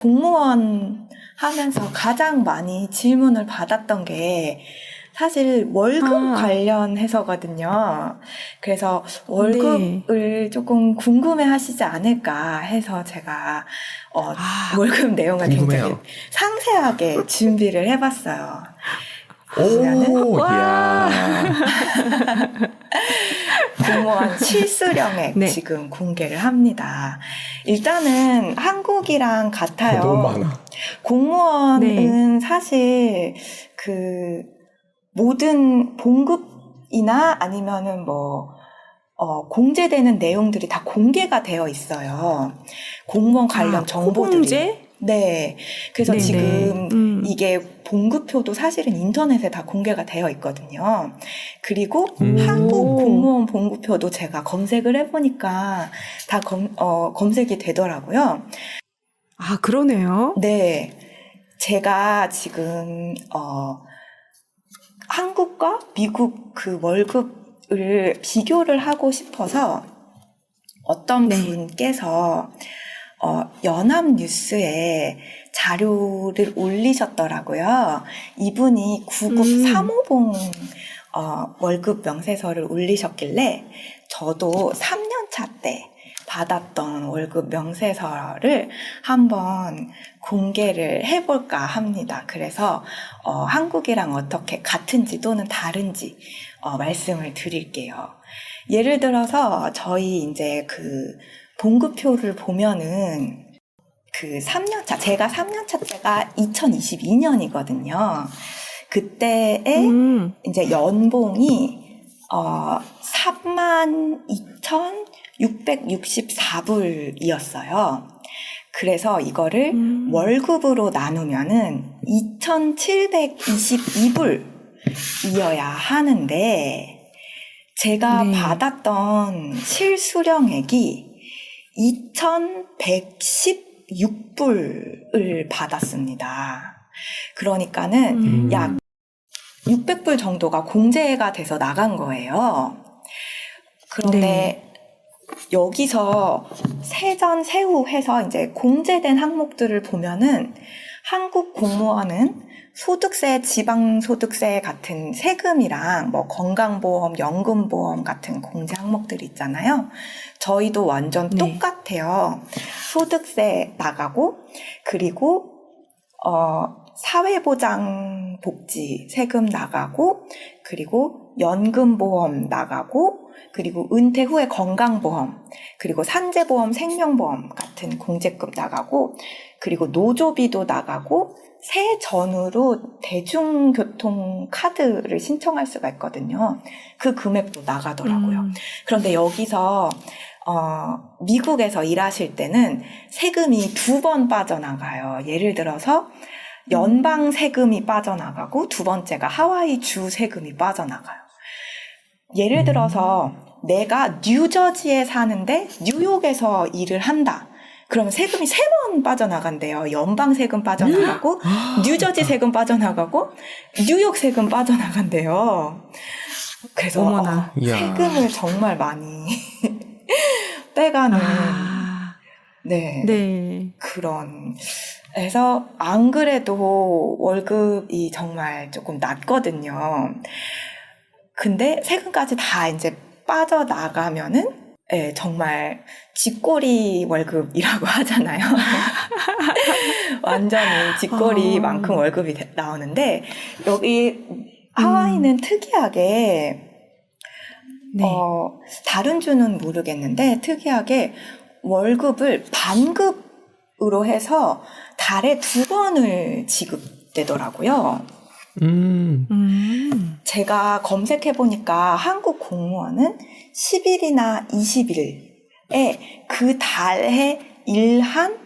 공무원 하면서 가장 많이 질문을 받았던 게 사실 월급 관련해서거든요. 그래서 월급을 조금 궁금해 하시지 않을까 해서 제가 월급 내용을 궁금해요. 굉장히 상세하게 준비를 해봤어요. 보면은 이야. 공무원 실수령액 네. 지금 공개를 합니다. 일단은 한국이랑 같아요. 너무 많아. 공무원은 사실 그 모든 봉급이나 아니면은 공제되는 내용들이 다 공개가 되어 있어요. 공무원 관련 정보들이. 호봉제? 네. 그래서 네네. 지금 이게 봉급표도 사실은 인터넷에 다 공개가 되어 있거든요. 그리고 한국 공무원 봉급표도 제가 검색을 해보니까 다 검색이 되더라고요. 아, 그러네요. 네. 제가 지금, 한국과 미국 그 월급을 비교를 하고 싶어서 어떤 분께서 연합뉴스에 자료를 올리셨더라고요. 이분이 9급 3호봉 월급 명세서를 올리셨길래 저도 3년차 때 받았던 월급 명세서를 한번 공개를 해볼까 합니다. 그래서 한국이랑 어떻게 같은지 또는 다른지 말씀을 드릴게요. 예를 들어서 저희 이제 그 봉급표를 보면은 그 3년차, 제가 3년차 때가 2022년이거든요. 그때의 이제 연봉이 32,664불이었어요. 그래서 이거를 월급으로 나누면은 2,722불이어야 하는데 제가 받았던 실수령액이 2,116불을 받았습니다. 그러니까는 약 600불 정도가 공제가 돼서 나간 거예요. 그런데 여기서 세전 세후 해서 이제 공제된 항목들을 보면은 한국 공무원은 소득세, 지방소득세 같은 세금이랑 건강보험, 연금보험 같은 공제 항목들이 있잖아요. 저희도 완전 똑같아요. 소득세 나가고, 그리고 사회보장복지 세금 나가고, 그리고 연금보험 나가고, 그리고 은퇴 후에 건강보험, 그리고 산재보험, 생명보험 같은 공제금 나가고, 그리고 노조비도 나가고, 새 전후로 대중교통 카드를 신청할 수가 있거든요. 그 금액도 나가더라고요. 그런데 여기서 미국에서 일하실 때는 세금이 2번 빠져나가요. 예를 들어서 연방 세금이 빠져나가고 두 번째가 하와이 주 세금이 빠져나가요. 예를 들어서 내가 뉴저지에 사는데 뉴욕에서 일을 한다. 그러면 세금이 3번 빠져나간대요. 연방 세금 빠져나가고, 뉴저지 세금 빠져나가고, 뉴욕 세금 빠져나간대요. 그래서 세금을 정말 많이 빼가는 그런. 그래서 안 그래도 월급이 정말 조금 낮거든요. 근데 세금까지 다 이제 빠져나가면은 정말 쥐꼬리 월급이라고 하잖아요. 완전히 쥐꼬리만큼 월급이 나오는데 여기 하와이는 특이하게 다른 주는 모르겠는데 특이하게 월급을 반급으로 해서 달에 2번을 지급되더라고요. 제가 검색해보니까 한국 공무원은 10일이나 20일에 그 달에 일한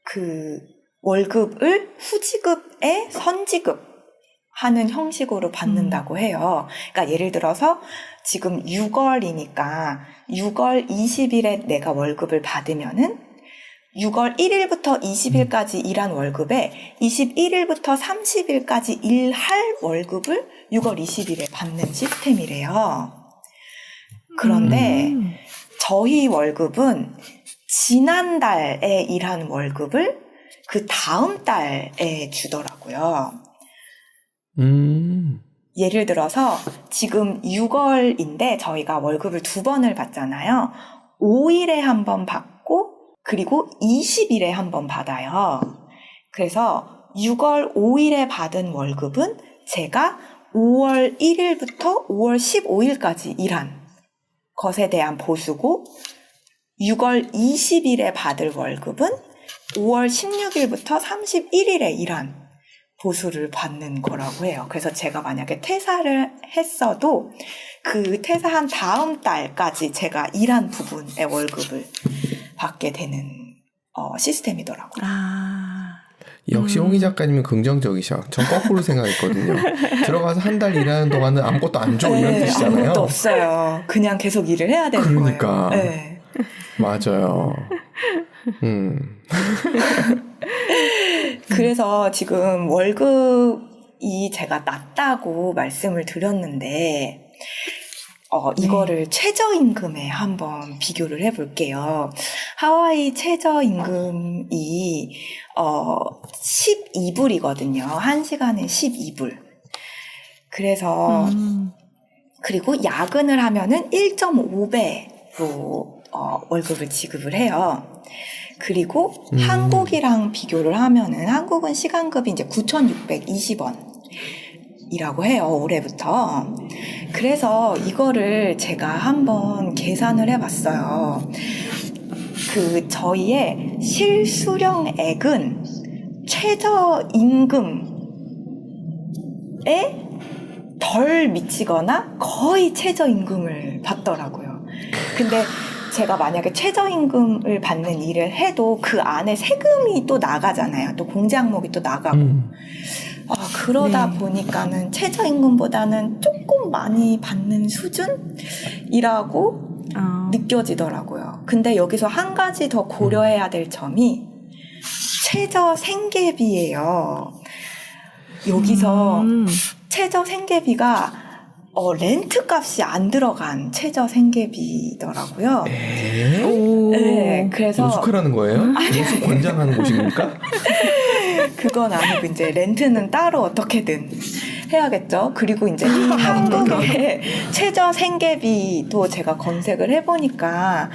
그 월급을 후지급에 선지급하는 형식으로 받는다고 해요. 그러니까 예를 들어서 지금 6월이니까 6월 20일에 내가 월급을 받으면은 6월 1일부터 20일까지 일한 월급에 21일부터 30일까지 일할 월급을 6월 20일에 받는 시스템이래요. 그런데 저희 월급은 지난달에 일한 월급을 그 다음 달에 주더라고요. 예를 들어서 지금 6월인데 저희가 월급을 2번을 받잖아요. 5일에 한 번 받고 그리고 20일에 한 번 받아요. 그래서 6월 5일에 받은 월급은 제가 5월 1일부터 5월 15일까지 일한 것에 대한 보수고 6월 20일에 받을 월급은 5월 16일부터 31일에 일한 보수를 받는 거라고 해요. 그래서 제가 만약에 퇴사를 했어도 그 퇴사한 다음 달까지 제가 일한 부분의 월급을 받게 되는 시스템이더라고요. 역시 홍희 작가님은 긍정적이셔. 전 거꾸로 생각했거든요. 들어가서 한 달 일하는 동안은 아무것도 안 줘 이런 뜻이잖아요. 아무것도 없어요. 그냥 계속 일을 해야 되는 그러니까. 거예요. 네. 맞아요. 그래서 지금 월급이 제가 낮다고 말씀을 드렸는데 이거를 최저임금에 한번 비교를 해볼게요. 하와이 최저임금이 12불이거든요. 1시간에 12불. 그래서 그리고 야근을 하면은 1.5배로 월급을 지급을 해요. 그리고 한국이랑 비교를 하면은 한국은 시간급이 이제 9,620원이라고 해요. 올해부터. 그래서 이거를 제가 한번 계산을 해봤어요. 저희의 실수령액은 최저임금에 덜 미치거나 거의 최저임금을 받더라고요. 근데 제가 만약에 최저임금을 받는 일을 해도 그 안에 세금이 또 나가잖아요. 또 공제 항목이 또 나가고. 그러다 보니까는 최저임금보다는 조금 많이 받는 수준이라고 느껴지더라고요. 근데 여기서 한 가지 더 고려해야 될 점이 최저 생계비예요. 여기서 최저 생계비가 렌트 값이 안 들어간 최저 생계비더라고요. 네, 그래서 노숙하라는 거예요? 노숙 권장하는 곳입니까? 그건 아니고 이제 렌트는 따로 어떻게든 해야겠죠. 그리고 이제 한국의 최저 생계비도 제가 검색을 해보니까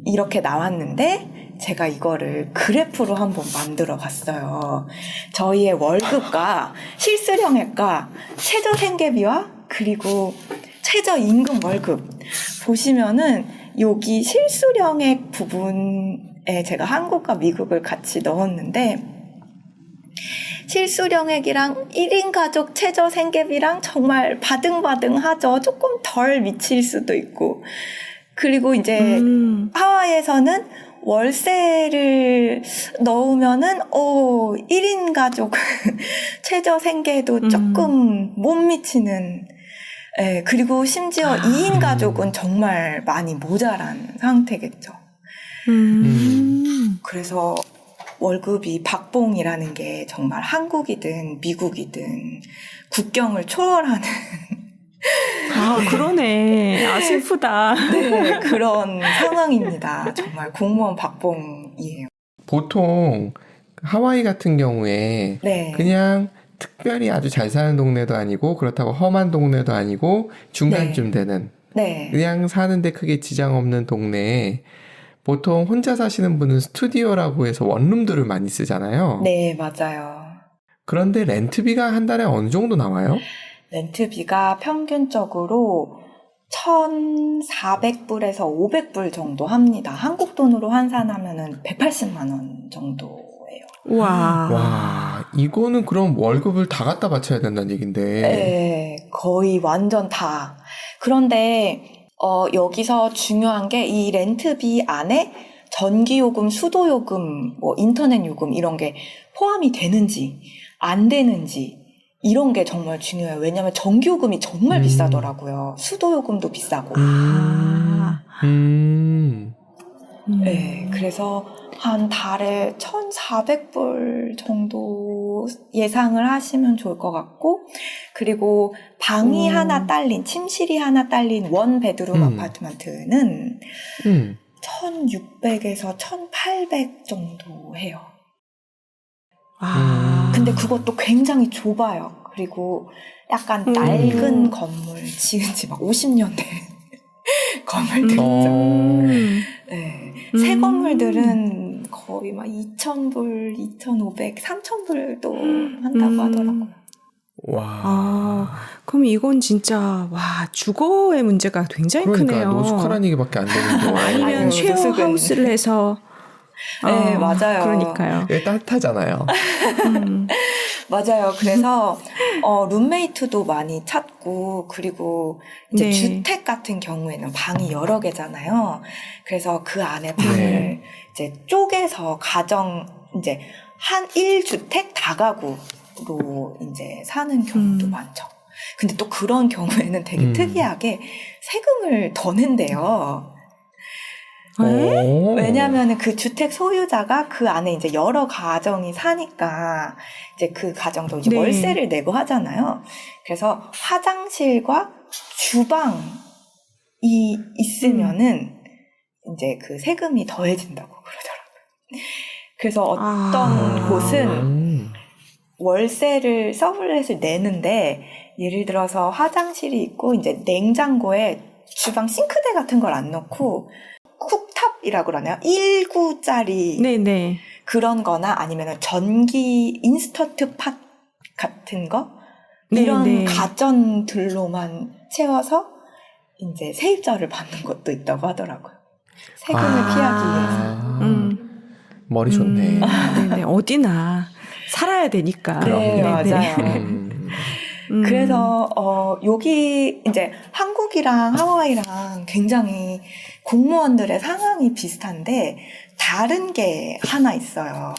이렇게 나왔는데 제가 이거를 그래프로 한번 만들어 봤어요. 저희의 월급과 실수령액과 최저 생계비와 그리고 최저 임금 월급 보시면은 여기 실수령액 부분에 제가 한국과 미국을 같이 넣었는데 실수령액이랑 1인 가족 최저 생계비랑 정말 바등바등하죠. 조금 덜 미칠 수도 있고 그리고 이제 하와이에서는 월세를 넣으면은 1인 가족 최저 생계도 조금 못 미치는 그리고 심지어 2인 가족은 정말 많이 모자란 상태겠죠. 그래서 월급이 박봉이라는 게 정말 한국이든 미국이든 국경을 초월하는 그러네. 슬프다. 네, 그런 상황입니다. 정말 공무원 박봉이에요. 보통 하와이 같은 경우에 그냥 특별히 아주 잘 사는 동네도 아니고 그렇다고 험한 동네도 아니고 중간쯤 되는 그냥 사는데 크게 지장 없는 동네에 보통 혼자 사시는 분은 스튜디오라고 해서 원룸들을 많이 쓰잖아요. 네, 맞아요. 그런데 렌트비가 한 달에 어느 정도 나와요? 렌트비가 평균적으로 1,400불에서 500불 정도 합니다. 한국 돈으로 환산하면은 180만 원 정도예요. 와, 이거는 그럼 월급을 다 갖다 바쳐야 된다는 얘긴데. 네, 거의 완전 다. 그런데 여기서 중요한 게 이 렌트비 안에 전기요금, 수도요금, 뭐 인터넷 요금 이런 게 포함이 되는지 안 되는지 이런 게 정말 중요해요. 왜냐하면 전기요금이 정말 비싸더라고요. 수도요금도 비싸고. 네, 그래서 한 달에 1,400불 정도 예상을 하시면 좋을 것 같고, 그리고 방이 하나 딸린, 침실이 하나 딸린 원 베드룸 아파트먼트는 1,600에서 1,800 정도 해요. 근데 그것도 굉장히 좁아요. 그리고 약간 낡은 건물, 지은 지 막 50년 된 건물들 있죠. 네. 새 건물들은 거의 막 2,000불, 2,500, 3,000불도 한다고 하더라고요. 와. 그럼 이건 진짜, 주거의 문제가 굉장히 크네요. 노숙하라는 얘기밖에 안 되는데. 아니면 쉐어하우스를 해서. 네, 맞아요. 그러니까요. 따뜻하잖아요. 맞아요. 그래서 룸메이트도 많이 찾고, 그리고 이제 주택 같은 경우에는 방이 여러 개잖아요. 그래서 그 안에 방을 이제 쪼개서 이제 한 1주택 다가구로 이제 사는 경우도 많죠. 근데 또 그런 경우에는 되게 특이하게 세금을 더 낸대요. 왜냐하면 그 주택 소유자가 그 안에 이제 여러 가정이 사니까 이제 그 가정도 이제 월세를 내고 하잖아요. 그래서 화장실과 주방이 있으면은 이제 그 세금이 더해진다고 그러더라고요. 그래서 어떤 곳은 월세를 서블렛을 내는데 예를 들어서 화장실이 있고 이제 냉장고에 주방 싱크대 같은 걸 안 넣고 쿡탑이라고 그러나요? 1구짜리 네네. 그런 거나 아니면 전기 인스턴트 팟 같은 거 이런 가전들로만 채워서 이제 세입자를 받는 것도 있다고 하더라고요. 세금을 피하기 위해서. 머리 좋네. 네네. 어디나 살아야 되니까. 네, 맞아요. 그래서 여기 이제 한국이랑 하와이랑 굉장히 공무원들의 상황이 비슷한데 다른 게 하나 있어요.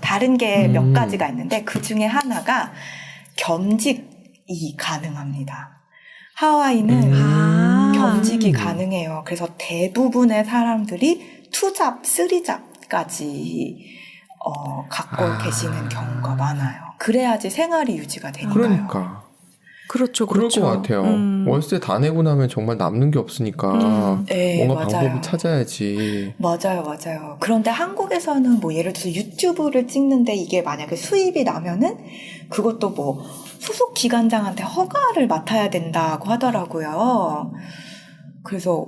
다른 게 몇 가지가 있는데 그 중에 하나가 겸직이 가능합니다. 하와이는 겸직이 가능해요. 그래서 대부분의 사람들이 2잡, 3잡까지 갖고 계시는 경우가 많아요. 그래야지 생활이 유지가 되니까요. 그러니까. 그렇죠. 그럴 것 같아요. 월세 다 내고 나면 정말 남는 게 없으니까 네, 뭔가 맞아요. 방법을 찾아야지. 맞아요. 그런데 한국에서는 뭐 예를 들어서 유튜브를 찍는데 이게 만약에 수입이 나면은 그것도 뭐 소속 기관장한테 허가를 맡아야 된다고 하더라고요. 그래서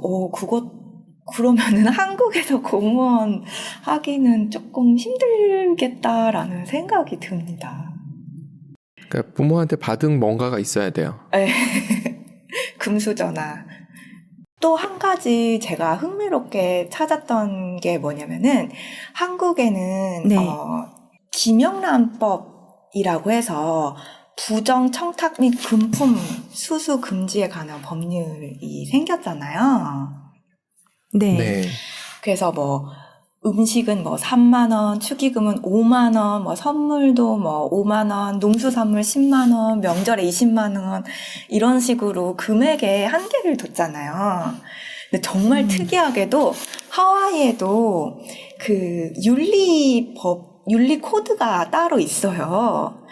그러면은 한국에서 공무원 하기는 조금 힘들겠다라는 생각이 듭니다. 그러니까 부모한테 받은 뭔가가 있어야 돼요. 네. 금수저나. 또 한 가지 제가 흥미롭게 찾았던 게 뭐냐면은 한국에는 김영란법이라고 해서 부정 청탁 및 금품 수수 금지에 관한 법률이 생겼잖아요. 네. 그래서 뭐 음식은 뭐 3만 원, 축의금은 5만 원, 뭐 선물도 뭐 5만 원, 농수산물 10만 원, 명절에 20만 원 이런 식으로 금액에 한계를 뒀잖아요. 근데 정말 특이하게도 하와이에도 그 윤리 코드가 따로 있어요.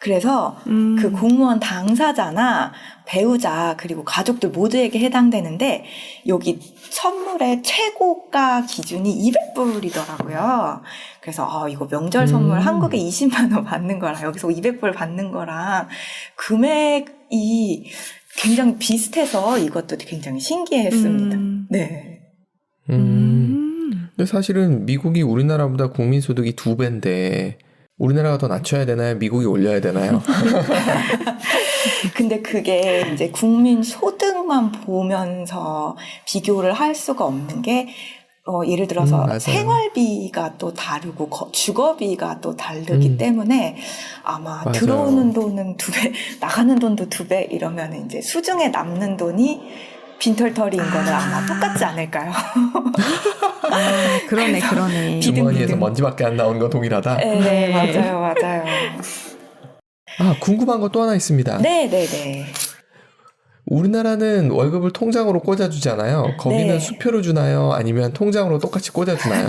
그래서 그 공무원 당사자나 배우자 그리고 가족들 모두에게 해당되는데 여기 선물의 최고가 기준이 200불이더라고요. 그래서 이거 명절 선물 한국에 20만 원 받는 거랑 여기서 200불 받는 거랑 금액이 굉장히 비슷해서 이것도 굉장히 신기했습니다. 네. 근데 사실은 미국이 우리나라보다 국민소득이 2배인데 우리나라가 더 낮춰야 되나요? 미국이 올려야 되나요? 근데 그게 이제 국민 소득만 보면서 비교를 할 수가 없는 게 예를 들어서 생활비가 또 다르고 주거비가 또 다르기 때문에 아마 맞아요. 들어오는 돈은 2배, 나가는 돈도 2배 이러면 이제 수중에 남는 돈이 빈털터리인 거는 아마 똑같지 않을까요? 그러네. 주머니에서 먼지밖에 안 나오는 건 동일하다? 네, 맞아요. 궁금한 거 또 하나 있습니다. 네. 우리나라는 월급을 통장으로 꽂아주잖아요. 거기는 수표로 주나요? 아니면 통장으로 똑같이 꽂아주나요?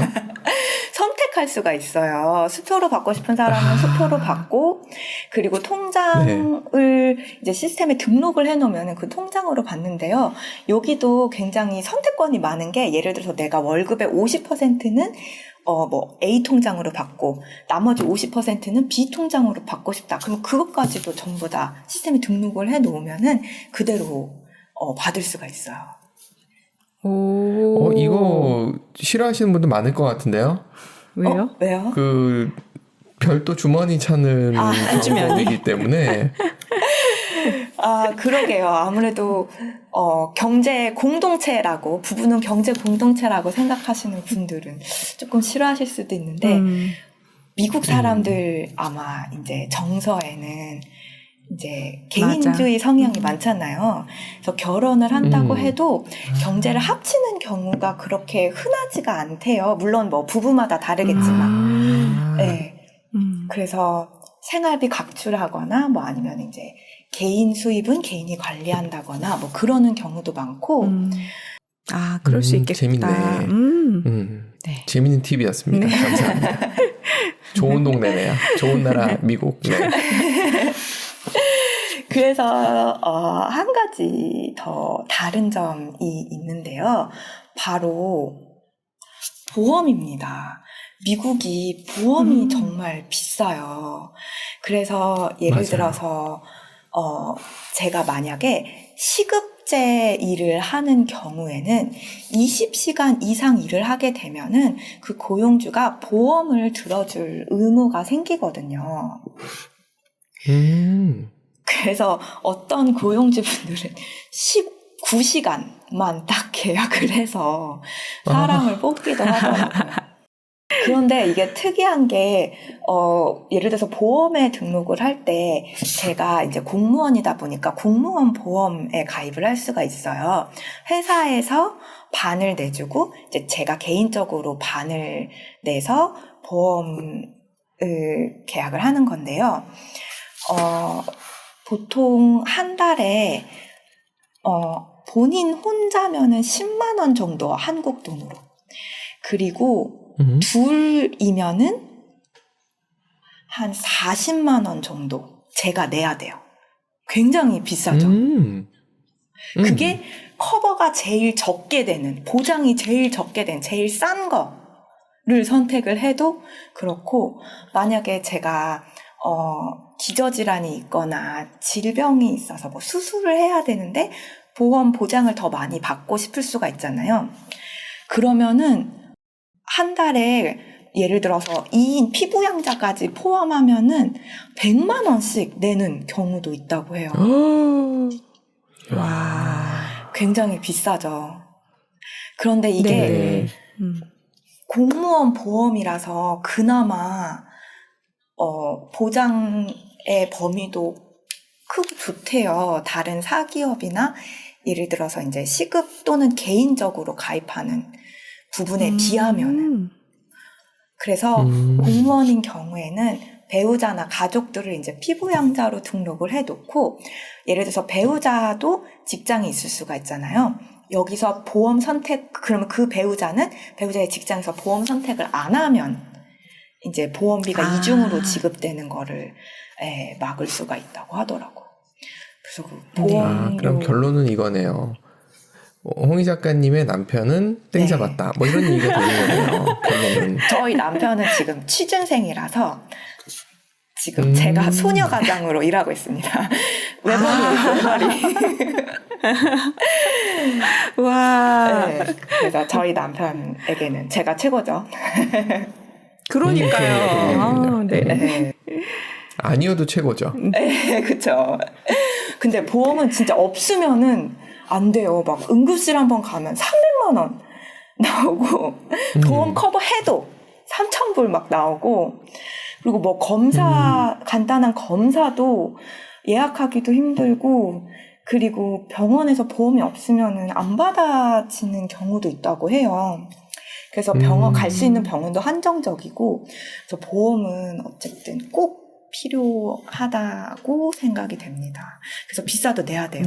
선택할 수가 있어요. 수표로 받고 싶은 사람은 수표로 받고, 그리고 통장을 이제 시스템에 등록을 해놓으면 그 통장으로 받는데요. 여기도 굉장히 선택권이 많은 게, 예를 들어서 내가 월급의 50%는 A 통장으로 받고, 나머지 50%는 B 통장으로 받고 싶다. 그럼 그것까지도 전부 다 시스템에 등록을 해 놓으면은 그대로 받을 수가 있어요. 이거 싫어하시는 분도 많을 것 같은데요? 왜요? 왜요? 그 별도 주머니 찾는 방법이기 때문에. 그러게요. 아무래도 경제 공동체라고, 부부는 경제 공동체라고 생각하시는 분들은 조금 싫어하실 수도 있는데, 미국 사람들 아마 이제 정서에는 이제 개인주의 성향이 많잖아요. 그래서 결혼을 한다고 해도 경제를 합치는 경우가 그렇게 흔하지가 않대요. 물론 뭐 부부마다 다르겠지만. 네. 그래서 생활비 각출하거나 뭐 아니면 이제 개인 수입은 개인이 관리한다거나 뭐 그러는 경우도 많고. 그럴 수 있겠다. 재밌네. 네. 재밌는 팁이었습니다. 네. 감사합니다. 좋은 동네네요. 좋은 나라 미국. 네. 그래서 한 가지 더 다른 점이 있는데요. 바로 보험입니다. 미국이 보험이 정말 비싸요. 그래서 예를 맞아요. 들어서 제가 만약에 시급제 일을 하는 경우에는 20시간 이상 일을 하게 되면은 그 고용주가 보험을 들어줄 의무가 생기거든요. 그래서 어떤 고용주분들은 19시간만 딱 계약을 해서 사람을 뽑기도 하더라고요. 그런데 이게 특이한 게, 예를 들어서 보험에 등록을 할 때 제가 이제 공무원이다 보니까 공무원 보험에 가입을 할 수가 있어요. 회사에서 반을 내주고, 이제 제가 개인적으로 반을 내서 보험을 계약을 하는 건데요. 보통 한 달에, 본인 혼자면은 10만 원 정도 한국 돈으로. 그리고 둘이면은 한 40만 원 정도 제가 내야 돼요. 굉장히 비싸죠. 그게 커버가 제일 적게 되는, 보장이 제일 적게 된, 제일 싼 거를 선택을 해도 그렇고, 만약에 제가 기저질환이 있거나 질병이 있어서 뭐 수술을 해야 되는데 보험 보장을 더 많이 받고 싶을 수가 있잖아요. 그러면은 한 달에 예를 들어서 2인 피부양자까지 포함하면은 100만 원씩 내는 경우도 있다고 해요. 와, 굉장히 비싸죠. 그런데 이게 공무원 보험이라서 그나마 보장의 범위도 크고 좋대요. 다른 사기업이나 예를 들어서 이제 시급 또는 개인적으로 가입하는 부분에 비하면은. 그래서 공무원인 경우에는 배우자나 가족들을 이제 피부양자로 등록을 해놓고, 예를 들어서 배우자도 직장이 있을 수가 있잖아요. 여기서 보험 선택, 그러면 그 배우자는 배우자의 직장에서 보험 선택을 안 하면 이제 보험비가 이중으로 지급되는 거를 막을 수가 있다고 하더라고요. 그래서 그 보험 그럼 결론은 이거네요. 홍희 작가님의 남편은 땡 잡았다. 뭐 이런 얘기가 되는 거네요. 결론은. 저희 남편은 지금 취준생이라서 지금 제가 소녀가장으로 일하고 있습니다. 외벌이. 와. 네, 그래서 저희 남편에게는 제가 최고죠. 그러니까요. 네. 아니어도 최고죠. 네, 그렇죠. 근데 보험은 진짜 없으면은 안 돼요. 막 응급실 한번 가면 300만 원 나오고 보험 커버해도 3,000불 막 나오고, 그리고 뭐 검사 간단한 검사도 예약하기도 힘들고, 그리고 병원에서 보험이 없으면은 안 받아지는 경우도 있다고 해요. 그래서 병원 갈 수 있는 병원도 한정적이고, 그래서 보험은 어쨌든 꼭 필요하다고 생각이 됩니다. 그래서 비싸도 내야 돼요.